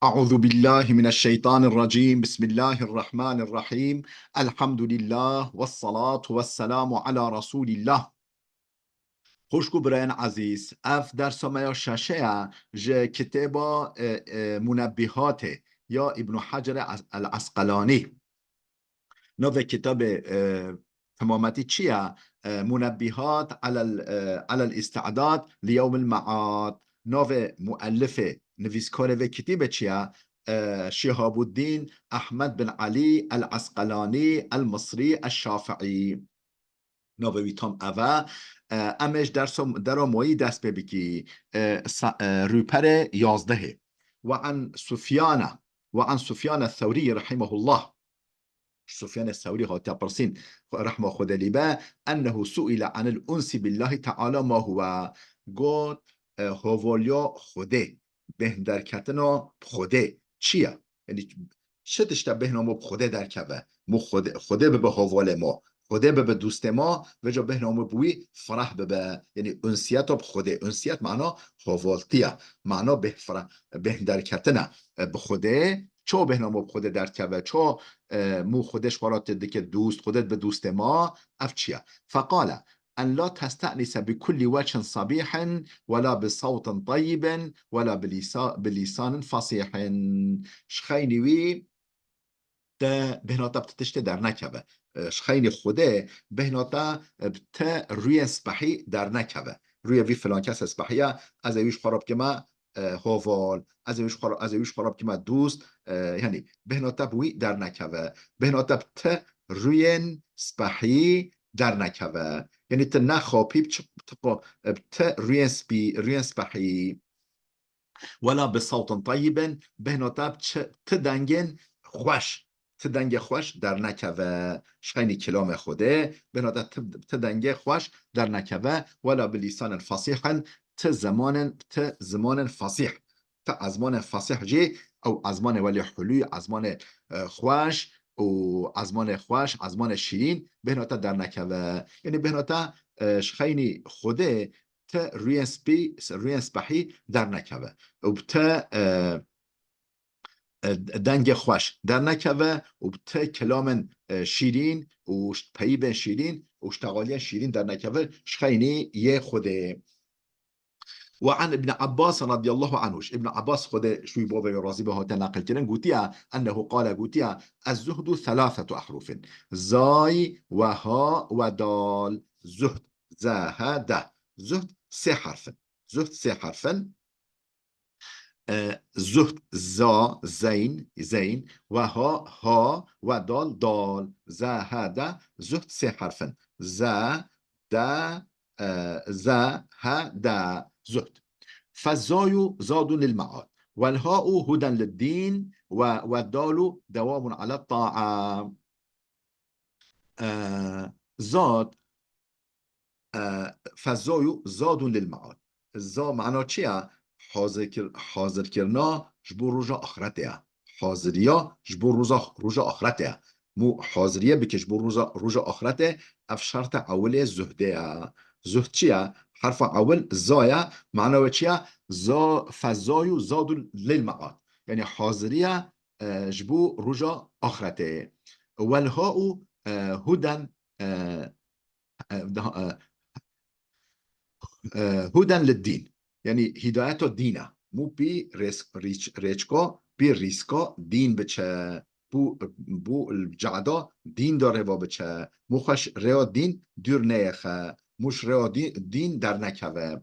أعوذ بالله من الشيطان الرجيم بسم الله الرحمن الرحيم الحمد لله والصلاة والسلام على رسول الله. خوشگو برین عزیز اف در سمایا ششه کتاب منبهات یا ابن حجر العسقلانی نوع کتاب تمامتی چیه؟ منبهات على الاستعداد لیوم المعاد. نوع مؤلف نویسکار و کتاب چیه؟ شهاب الدین احمد بن علی العسقلانی المصری الشافعی. نوع ویتام اوه امش در مایی دست ببکی روپر 11 وعن سفیان الثوری رحمه الله. سفيان الثوري هو تابرسين رحمه خدا لبا أنه سئل عن الأنس بالله تعالى ما هو قد هواليا خوده بهن در کتنا خوده چیه؟ یعنی چه تشتبهنا ما بخوده در کبه مو خوده به هوال ما خوده به دوست ما و جا بهنا ما بوی فرح به یعنی انسیت بخوده انسیت معنا هوالتیه معنا به فرح بهن در کتنا بخوده چو بهنا ما بخوده در کبه چو مو خودش فرات ده که دوست خودت به دوست ما اف چیه؟ فقال أن لا تستأنس بكل وجه صبيح ولا بصوت طيب ولا بلسان فصيح. شخيني ده بهناتا بتتشت در نکبه شخین خوده بهناتا بتا روی اسبحی در نکبه روی وی فلان کس اسبحیه از ایوش خراب که ما هوال از ایوش خراب که ما دوست یعنی بهناتا بوی در نکبه بهناتا بتا روی اسبحی در نکبه یعنی تا نخوابی بتا روی اسبحی ولا بصوت طيب بهناتا تدنگن خوش تدنگ خوش در نکوه شخینی کلام خوده بناده تدنگ خوش در نکوه ولا بلیسان فصیح زمان فصیح ازمان فصیح جی او ازمان ولی حلوی ازمان خوش و ازمان شیرین بهناتا در نکوه یعنی بهناتا شخینی خوده تا روی اسبحی در نکوه و تا دنگ خوش در نکوه و تا کلام شیرین و پیب شیرین و اشتغالی شیرین در نکوه شخینی یه خوده. وعن ابن عباس رضي الله عنه ابن عباس خود شوي بابا رازي به هات نقل كرن قوتيا أنه قال قوتيا الزهد 3 أحرف زاي وها ودال زهد زهد زهد 3 حرف زهد 3 حرف زهد زا زين وها ها ودال دال زهد زهد 3 حرف زا دا زا ها دا زهد. فالزاي زاد للمعاد والهاء هدى للدين والدال دوام على الطاعة. زاد فالزاي زاد للمعاد زا معنى چیه؟ حاضر کرنا جبو روژا آخرته حاضریا جبو روژا آخرته مو حاضریه بکش بو روژا آخرته اف شرط اول زهده زهد چیه؟ حرف اول زایا معنی چیه؟ فزایو زادو للمعاد یعنی حاضریه جبو روژا آخرته والهاء هدن هدن للدين يعني هداية الدين مو بي ريشكو بي ريسكو دين بچه بو الجعدا دين داره و بچه مو خوش ريا دين دور نيخه مش ريا دين در نكوه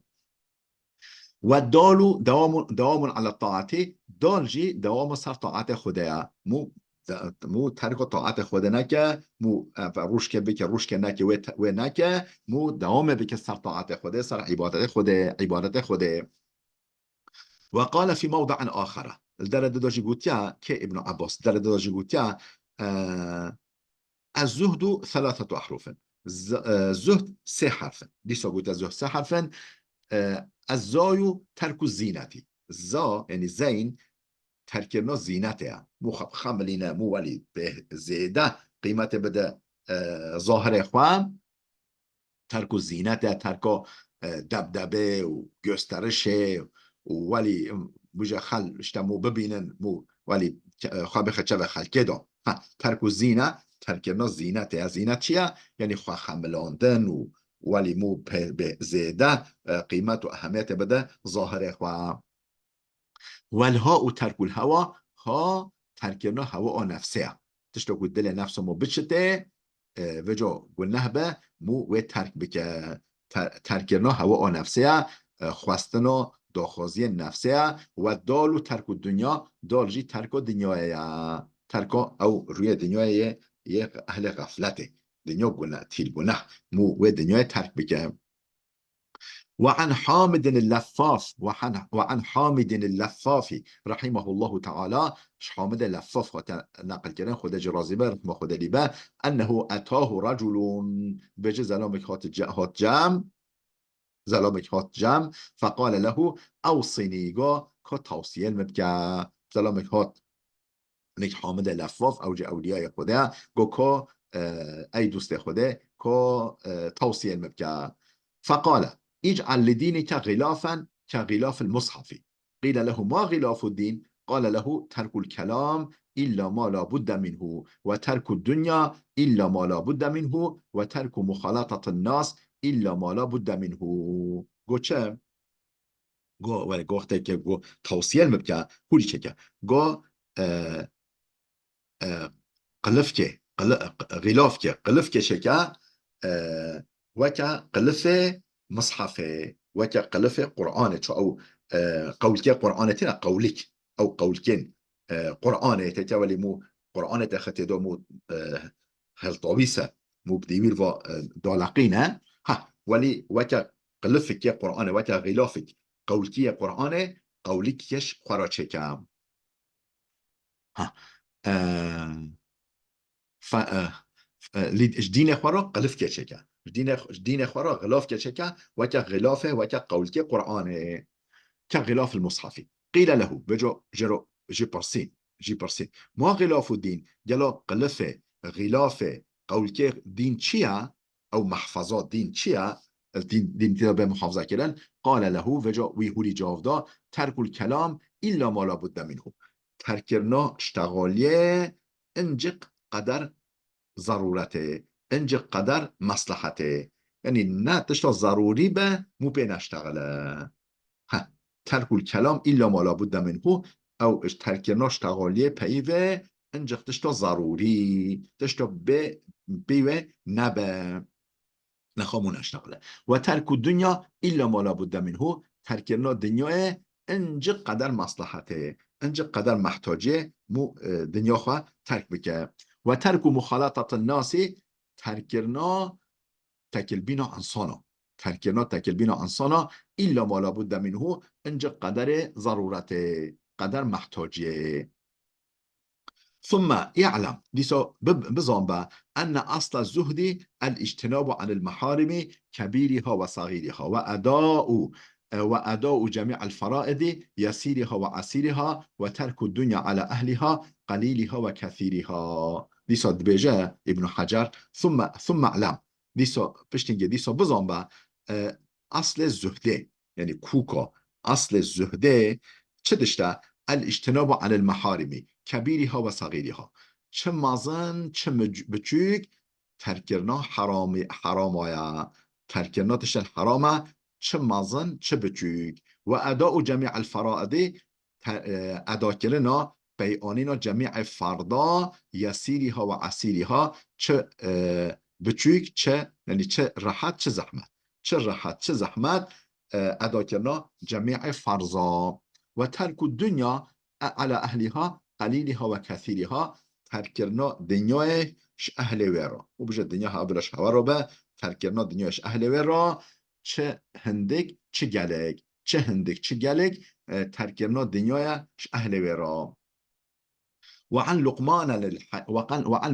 والدال دوام على الطاعة دال جي دوام سر طاعت خوده مو ترک طاعت خود نکه مو روش که بکه روش که نکه و نکه مو دوام بکه سر طاعت خوده سر عبادت خوده. وقال في موضع آخر الدرد داجي قوتيا كي ابن عباس الدرد داجي قوتيا الزهد 3 أحرف زهد 3 حرف ديسا قوتيا زهد 3 حرف الزاي ترك الزينة زا يعني زين ترکرنا زینته مو خملینه مو ولی به زیده قیمت بده ظاهر خوام ترک زینته ترک دبدبه و گسترشه ولی بوجه خل اشتمو ببینن مو ولی خواه بخچه و خل کدو ترک الزینه ترکنا زینت از زینت چیه؟ یعنی خواه خملاندن و ولی مو به زیده قیمت و اهمیت بده ظاهره خواه والها ترک الهوا ها ترکنا هوا نفسه تشتو قد دل نفسه مو بچته وجو قلناه به مو و ترک بکه ترکنا هوا نفسه خواستنو داخوازی نفسه و دالو ترک دنیا دال جی ترک دنیای ترک او روی دنیای یک اهل غفلته دنیا گناه تیل گناه مو و دنیای ترک بکه وعن حامد اللفاف وعن حامد اللفافي رحمه الله تعالى حامد اللفاف نقل كرن خود جرازبه رحمه خود لبه أنه أتاه رجل بجي زلامك هات جام زلامك هات جام فقال له أوصني كتوصيل مبكا زلامك هات نك حامد لفاف او اولیای خوده گو که ای دوست خوده که توصیه مبکا فقال اجعل لدينك غلافا كغلاف المصحف قيل له ما غلاف الدين قال له ترك الكلام إلا ما لا بد منه وترك الدنيا إلا ما لا بد منه وترك مخالطة الناس إلا ما لا بد منه گو چه؟ گو وقتی که گو توصیه مبکا هولی چه که گو قلفكي غلافكي قلفكي شكا وكا قلفة مصحفة وكا قلفة قرآن أو قولكي قرآن تنا قولك أو قولكين قرآن تتولي مو قرآن تختي دو مو هل طويسة مو بديويل دالقينة ها ولي وكا قلفك قرآن وكا غلافك قولكي قرآن قولك يش قراتشكا ها جدين خورا قلف كشكا جدين خورا غلاف كشكا وكا غلافه وكا قول كي قرآن كغلاف المصحف قيل له بجو جرو جي برسين ما غلاف الدين جلو قلفه غلافه قول كي دين چيا او محفظات دين چيا دين تبا محافظة كدن قال له وجو ويهولي جاودا ترك الكلام إلا ما لا بد منه تركرنا اشتغاليه انجق قدر ضرورته انجق قدر مصلحته یعنی نه تشتا ضروری به مو پی نشتغله ترک الكلام الا ما لا بد منه او ترکنا اشتغالیه پیوه انجق تشتا ضروری تشتا بیوه نبه نخوامون اشتغله و ترک الدنیا الا ما لا بد منه ترکنا دنیای انجق قدر مصلحته انجق قدر محتاجه مو دنیا خواه ترک بکه و ترک مخالطة الناس ترکنا تکلبینا انسانا ترکنا تکلبینا انسانا الا ما لا بد منه انجق قدر ضرورته قدر محتاجه ثم يعلم بزنبا أن أصل الزهد الاجتناب عن المحارم كبيرها وصغيرها وأداء جميع الفرائض يسيرها وعسيرها وترك الدنيا على أهلها قليلها وكثيرها ديسا دبيجة ابن حجر ثم اعلم ديسا بشتنجي ديسا بزنبا أصل الزهد يعني كوكا أصل الزهد چه الاجتناب عن المحارم كبيرها وصغيرها چه مازن چه بچوك ترکرنا حرام آیا ترکرنا تشن حرامه چه مازن چه بچوك و اداء جميع الفرائض ادا کردنا بیانینا جميع فردا یسیرها و عسیرها چه بچوك چه یعنی چه راحت چه زحمت چه راحت چه زحمت ادا کردنا جميع فرضا و ترک الدنیا على اهلها قلیلها و کثیرها ترکرنا دنیایش اهل ویرا و بجه دنیا ها بلش هوا رو به ترکرنا دنیایش اهل ویرا چه هندک چه گلک چه هندک چه گلک ترکرنا دنیایش اهل ویرا وعن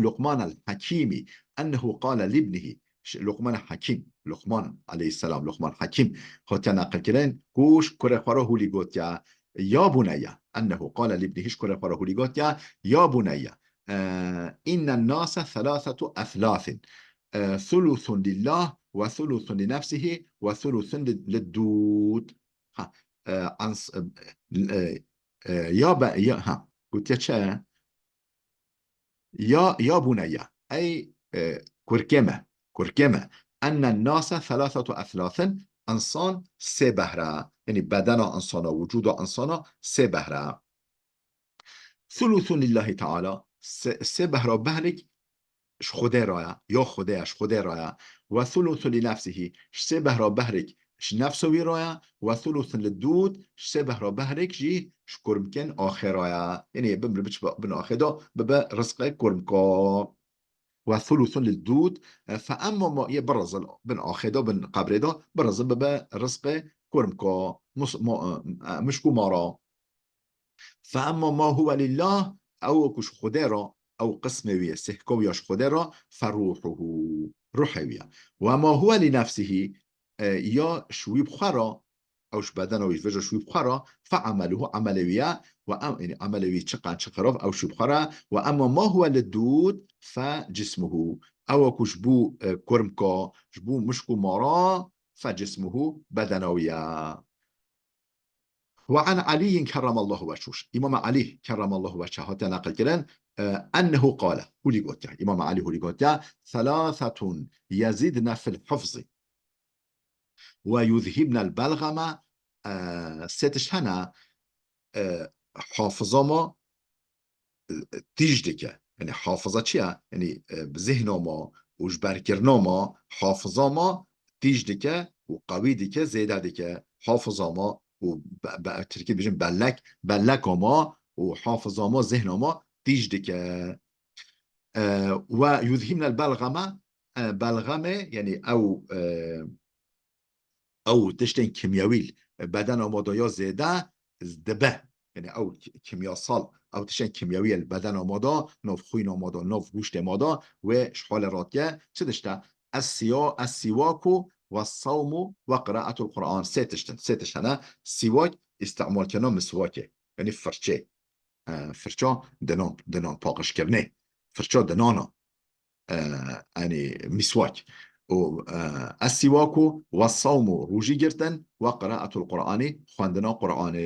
لقمان الحكيم أنه قال لابنه لقمان حكيم لقمان عليه السلام لقمان حكيم خاطر نقل كرين كوش كره خورا هولي قوت يا بني أنه قال لابنه كره خورا هولي قوت يا بني إن الناس ثلاثة أثلاث ثلث لله وثلث لنفسه وثلث للدود يا ها قلت يا شا يا بني أي كركمة كركمة أن الناس ثلاثة أثلاث انسان سه بهره، یعنی بدن انسان و وجود انسان سه بهره. ثلث لله تعالی، سه بهره بهرک خدا راه یا خدایش خدا راه. و ثلث لنفسه، سه بهره بهرک نفسوی راه. و ثلث للدود، سه بهره بهرک جی شکرمکن آخر راه، یعنی بمر بچ بن آخر دا ببا رزق کرمکا. وثلث للدود، فأما ما يبرز بن آخدا بن قبردا برز ببا رزق كرمكا مشكو مارا. فأما ما هو لله أو كش خديرا أو قسموية سهكوياش خديرا فروحه روحوية. وما هو لنفسه يا شوي بخارا أو بدن أو يفجر شوي بخارا فعمله عملوية يعني عملوية شقان شقراف أو شوي بخارا. وأما ما هو للدود فجسمه أو كشبو كرمكا جبو مشكو مارا فجسمه بدنوية. وعن علي كرم الله وجهه، إمام علي كرم الله وجهه هات نقل كرن أنه قال، هولي قلت إمام علي هولي قلت ثلاثة يزيدنا في الحفظ ويذهبنا البلغم. ستش هنا حافظة ما تيجدك، يعني حافظة چيا يعني بذهن ما وجبر كرنا ما حافظة ما تيجدك وقوي ديك زيادة ديك حافظة ما وتركيب بيجن بلك ما وحافظة ما ذهن ما تيجدك. ويذهبنا البلغمة، بلغمة يعني او تشتين كيمياويل بدن آماده یا زیده دبه، یعنی او کیمیاسال او تشتين كيمياوية بدن آماده نوف خوين آماده نوف گوشت آماده و شحال راتيه چه دشته السواك والصوم وقراءة القرآن. سيتشتن سواك استعمال كنا مسواكه، يعني فرچه فرچه دنان پاقش کرنه فرچه دنانا يعني مسواك. السواك والصوم روجي جرتن وقراءة القرآن خواندنا قرآن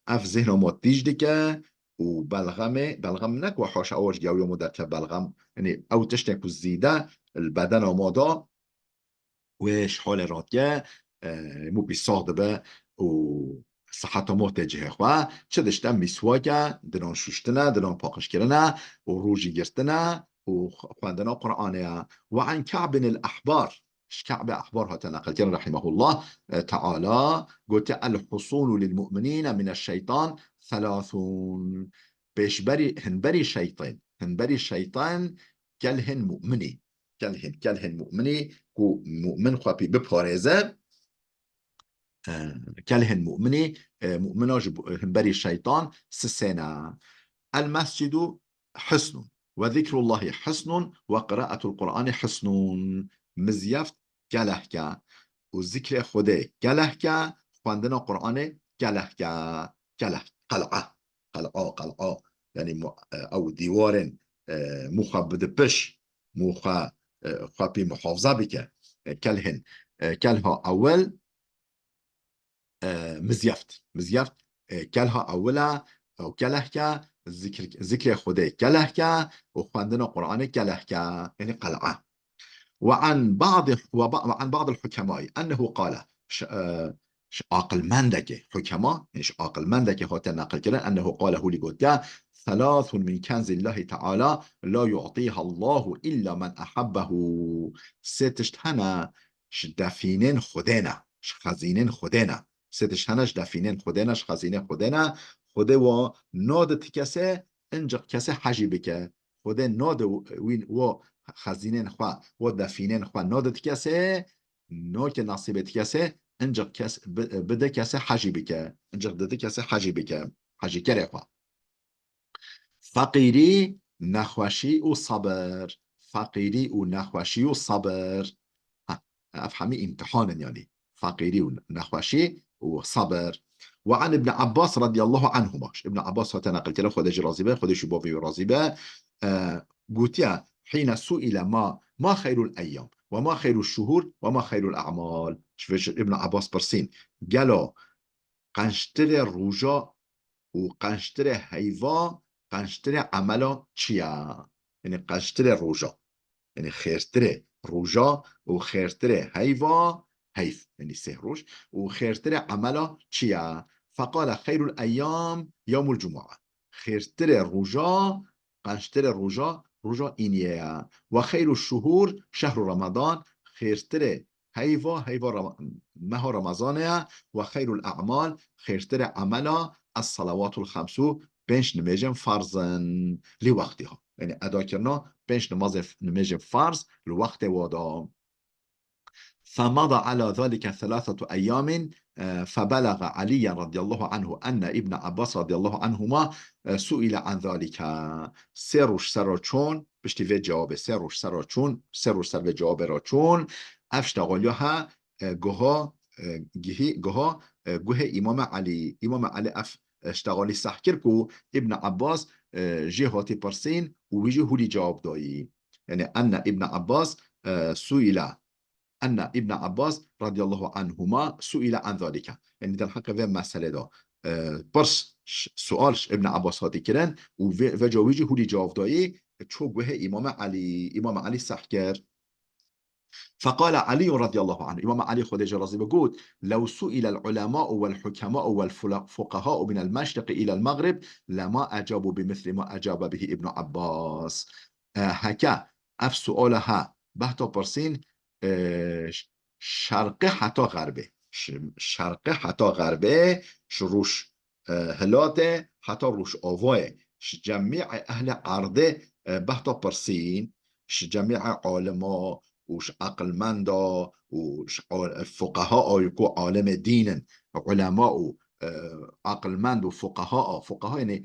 اف ذهن ما تيجدك بلغم نك وحاش اوش جاوي مدرك بلغم، يعني او تشتك الزيدة البدن مادا وش حال راتيه مو بيصاد به و صحت ما تجه خواه چه دشتن مسواکه دنان شوشتنه دنان پاقش کرنه و روجی گرتنه و خواندنا قرآنه. وعن كعب الأحبار، كعب أحبار نقل كان رحمه الله تعالى قلت الحصول للمؤمنين من الشيطان ثلاثون. هنبري شيطان هنبري شيطان كلهن مؤمني كلهن مؤمني كو مؤمن خوابي بباريزه كلهن مؤمني مؤمنة هنبري الشيطان سسينا. المسجد حسن وذكر الله حسن وقراءة القرآن حسن. مزيفت كلهكا وذكر خده كلهكا خواندنا قرآن كلهكا قلعة يعني أو ديوار مخا بدبش مخا خابي محافظة بك كلهن كلها أول مزيفت كلها أولا أو كلهكا ذكر خده كلهكا وخواندنا قرآن كلهكا يعني قلعة. وعن بعض الحكماء أنه قال عاقل مندك حكماء مش عاقل مندك هو نقل كده أنه قال هو لقد ثلاث من كنز الله تعالى لا يعطيها الله إلا من أحبه. ستشتهنا دفينين خدنا خزينين خدنا ستشتهنا دفينين خدنا خزينين خدنا خده و ناد تكسه انجا كسه حجي بك خده ناد وين و خزینه خواه و دفینه خواه نادت کسه نو که نصیبت کسه انجا کس بده کسه حجی بکه انجا بده کسه حجی بکه حجی کره خواه. فقیری نخوشی و صبر فقیری و نخوشی و صبر افهمی امتحان يعني فقيري ونخوشي وصبر. وعن ابن عباس رضي الله عنهما ابن عباس تنقل كلا خدش رازبه خدش بابي رازبه قوتيا حين سئل ما خير الأيام وما خير الشهور وما خير الأعمال. شوفش ابن عباس برسين قالوا قنشتر روجا و قنشتر هیوا قنشتر عملا چیه؟ یعنی قنشتر روژا، یعنی خیرتر روژا و خیرتر هیوا هیف، یعنی 3 روز و خیرتر عملا چیه؟ فقال خیر الایام یوم الجمعه، خیرتر روژا قنشتر روژا اینیه و خیر الشهور شهر رمضان، خیرتر هیوا ماه رمضانه و خیر الاعمال خیرتر عملا الصلوات الخمس، 5 نماز فرضن لوقتها، یعنی ادا کردن 5 نماز فرض لوقت وادا. فمضى على ذلك 3 أيام فبلغ علي رضي الله عنه أن ابن عباس رضي الله عنهما سئل عن ذلك. 3 روز سر چون پشتی و جواب 3 روز سر چون 3 روز سر جواب را چون افشتغالیا ها گوه امام علی اشتغالی سحکر کو ابن عباس جهاتی پرسین و ویجه هولی جواب دایی، یعنی أن ابن عباس رضي الله عنهما سئل عن ذلك، يعني در حق و مسئله دا پرس سؤالش ابن عباس هاتی کرن و جاویجی هولی جواب دایی چو گوه امام علی سحکر. فقال علي رضي الله عنه، امام علي خود جرازي بقول لو سئل العلماء والحكماء والفقهاء من المشرق إلى المغرب لما أجابوا بمثل ما أجاب به ابن عباس. هكا اف سؤالها بحثا برسين شرقه حتی غربه شروش هلاته حتی روش آواه جميع اهل عرضه بحثا برسين جميع عالما وش عقلمندا وش فقهاء يكو عالم دين علماء عقلمند وفقهاء يعني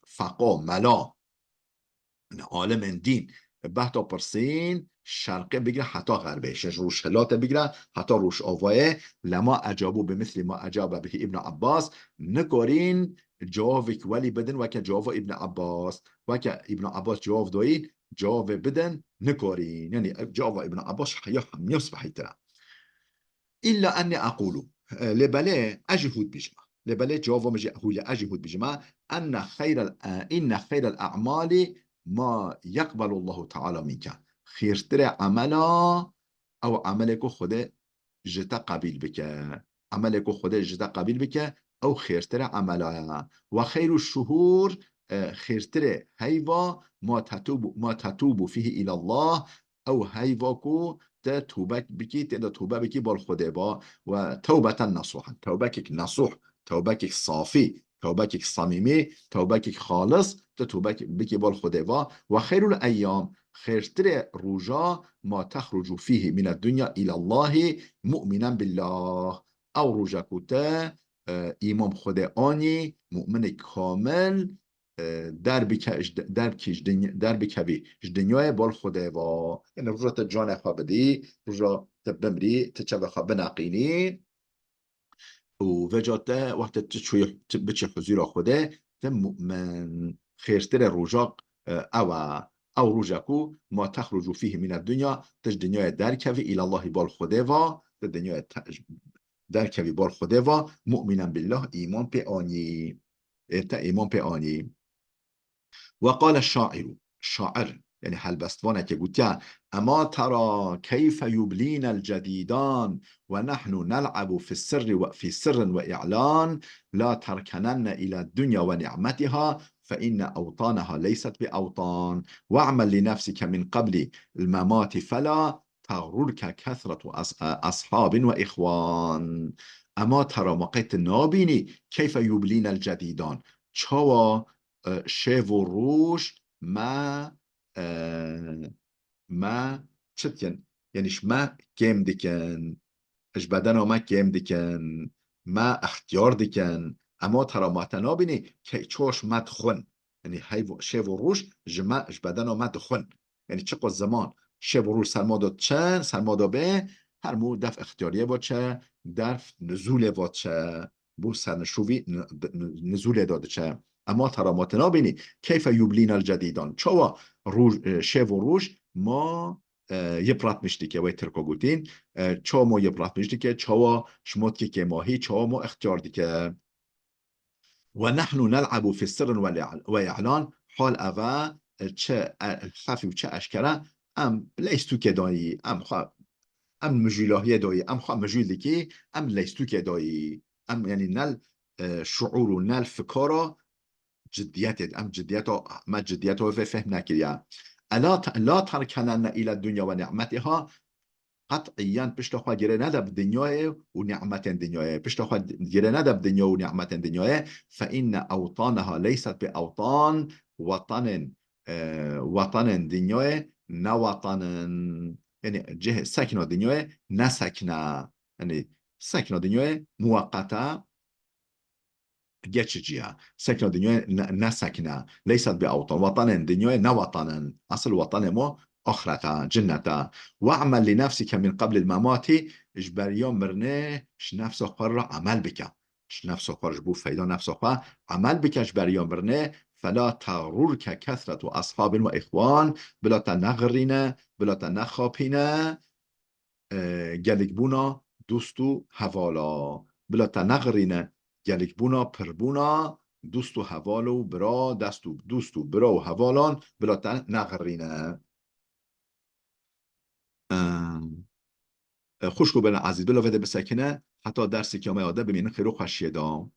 فقه ملا عالم دين بحثا برسين شرقه بگیره حتی غربه، روش هلاته بگیره حتی روش آواه لما اجابو بمثل ما اجاب به ابن عباس، نکارین جوابک ولی بدن وکه جواب ابن عباس، وکه ابن عباس جواب دایی جواب بدن نکارین، یعنی جواب ابن عباس حیا هم يصبح ترى. إلا أني أقول لبلا أجهد بجمع، لبلا جواب مجهول أجهد بجمع إن خير الأعمال ما يقبل الله تعالى منك، خيرتر عملا أو عملك خود جتا قبيل بك، عملك خود جتا قبيل بك أو خيرتر عملا، وخير الشهور خيرتر هيوا ما تتوب فيه إلى الله أو هيواكو توبك بكي تقدر توبة بكي بالخده با و توبة نصوحا، توبك نصوح، توبك صافي، توبك صميمي، توبك خالص، توبك بكي بالخده با وخير الأيام خيرتر رجاء ما تخرج فيه من الدنيا إلى الله مؤمنا بالله، أو رجاء كتا إمام خده آني مؤمن كامل در بکوی دنیای بال خوده و این روزا جان خواه بدی، روزا بمری تچه خواه بناقینی و وجاته وقت بچه حضور خوده مؤمن خیرتر روزا او روزا کو ما تخرج فيه من الدنيا تج دنیای در کوی الى الله بال خوده و دنیای در کوی بال خوده و مؤمنا بالله ایمان پی آنی. وقال الشاعر يعني هالبستوانة كقلت أما ترى كيف يبلين الجديدان ونحن نلعب في سر وإعلان لا تركنن إلى الدنيا ونعمتها فإن أوطانها ليست بأوطان واعمل لنفسك من قبل الممات فلا تغررك كثرة أصحاب وإخوان. أما ترى مقيت النابيني كيف يبلين الجديدان چوا شو و روش ما چتين یعنیش ما کم دیکن اش بدن ما کم دیکن ما اختیار دیکن اما ترامات نابینی که چوش ما دخون، یعنی شو و روش جمع اش بدن ما دخون، یعنی چقدر زمان شو و روش سرمادا چن سرمادا به هر مو دف اختیاریه باچه درف نزوله باچه بو سرنشوی نزوله داده چه. اما ترامات نابینی کیف یوبلین الجدیدان چوا شو و روش ما یپرات میشتی که وی ترکا گوتین چوا ما یپرات میشتی که چوا شموت که ماهی چوا ما اختیار دی که ونحن نلعب في السر وإعلان حال أوا چه خفی و چه اشکره ام لیستو که دایی ام مجیلاهی دایی ام خواه مجیل دکی ام لیستو که دایی ام یعنی نل شعور و نل فکارا جدیت ام جدیت ما جدیت و فهم نکریا لا ترکنن الى الدنیا و نعمتها قطعیاً پشت خود گره نده بدنیای و نعمت دنیای پشت خود گره نده بدنیا و نعمت دنیای فإن أوطانها ليست بأوطان وطن دنیای نه وطن یعنی جه سکن دنیای نه سکنه یعنی سکن دنیای موقته geçiciye. سكن دنيا نسكنة ليست بأوطان وطن دنيا نوطنا أصل وطن مو أخرة جنة واعمل لنفسك من قبل الممات إجباريون مرنه نفس خور عمل بك نفس خور جبو فيدا نفس خور عمل بك إجباريون مرنه فلا تغررك كثرة أصحاب وإخوان بلا تنغرين بلا تنخابين گلک بونا دوستو حوالا بلا تنغرینه گلک بونا پربونا دوستو حوالو برا دوستو برا و حوالان بلا تنغرینه خوشگو بنا عزیز بلا وده بسکنه حتی درسی که آمه آده بمینه خیرو خشیه دام